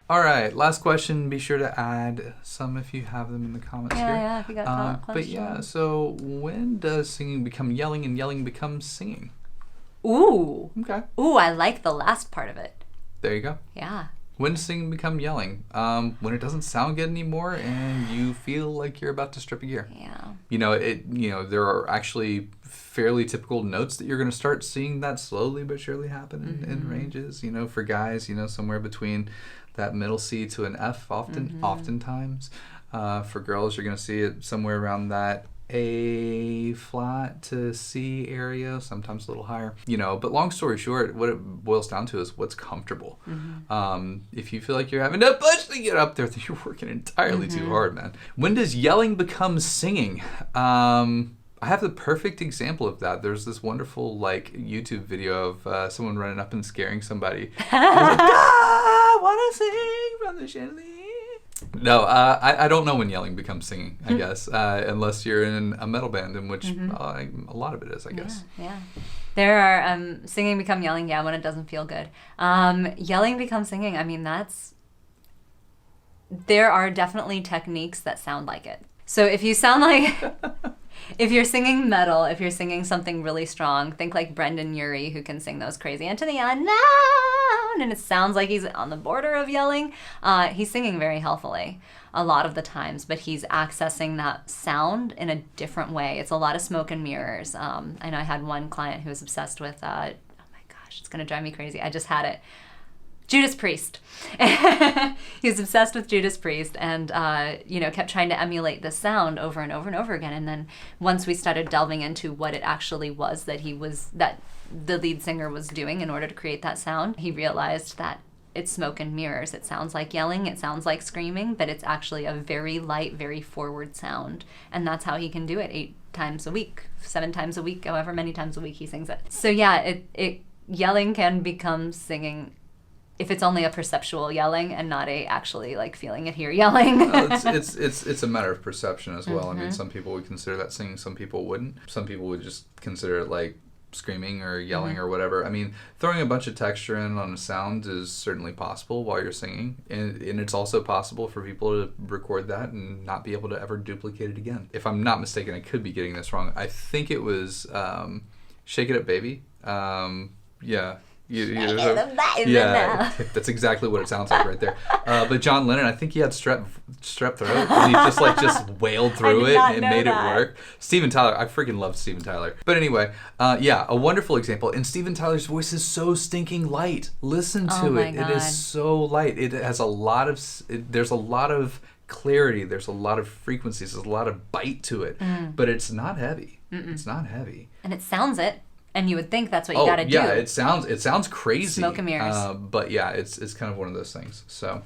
All right, last question. Be sure to add some if you have them in the comments here. Yeah, if you got questions. But yeah, so when does singing become yelling and yelling becomes singing? Ooh. Okay. Ooh, I like the last part of it. There you go. Yeah. When does singing become yelling? When it doesn't sound good anymore and you feel like you're about to strip a gear. Yeah. There are actually fairly typical notes that you're going to start seeing that slowly but surely happen in ranges. For guys, somewhere between that middle C to an F oftentimes. For girls, you're going to see it somewhere around that A flat to C area, sometimes a little higher. But long story short, what it boils down to is what's comfortable. If you feel like you're having to push to get up there, then you're working entirely too hard, man. When does yelling become singing? I have the perfect example of that. There's this wonderful YouTube video of someone running up and scaring somebody. I want to sing from the chandelier. No, I don't know when yelling becomes singing, I guess, unless you're in a metal band, in which a lot of it is, I guess. Yeah. There are singing become yelling, when it doesn't feel good. Yelling becomes singing. I mean, there are definitely techniques that sound like it. So if you sound like... If you're singing metal, if you're singing something really strong, think like Brendan Urie, who can sing those crazy into the unknown, and it sounds like he's on the border of yelling. He's singing very healthily a lot of the times, but he's accessing that sound in a different way. It's a lot of smoke and mirrors. And I had one client who was obsessed with, oh my gosh, it's going to drive me crazy. I just had it. Judas Priest. He was obsessed with Judas Priest and, kept trying to emulate this sound over and over and over again. And then once we started delving into what it actually was that the lead singer was doing in order to create that sound, he realized that it's smoke and mirrors. It sounds like yelling, it sounds like screaming, but it's actually a very light, very forward sound. And that's how he can do it 8 times a week, 7 times a week, however many times a week he sings it. So yeah, yelling can become singing if it's only a perceptual yelling and not actually feeling it here yelling. Well, it's a matter of perception as well. I mean, some people would consider that singing, some people wouldn't. Some people would just consider it like screaming or yelling or whatever. I mean, throwing a bunch of texture in on a sound is certainly possible while you're singing, and it's also possible for people to record that and not be able to ever duplicate it again. If I'm not mistaken, I could be getting this wrong. I think it was Shake It Up Baby. Yeah. That's exactly what it sounds like right there. But John Lennon, I think he had strep throat, and he just wailed through it and made it work. Steven Tyler, I freaking love Steven Tyler. But anyway, a wonderful example. And Steven Tyler's voice is so stinking light. Listen to it. God. It is so light. It has there's a lot of clarity. There's a lot of frequencies. There's a lot of bite to it. But it's not heavy. It's not heavy. And it sounds it. And you would think that's what you got to do. Yeah, it sounds crazy. Smoke and mirrors. But yeah, it's kind of one of those things. So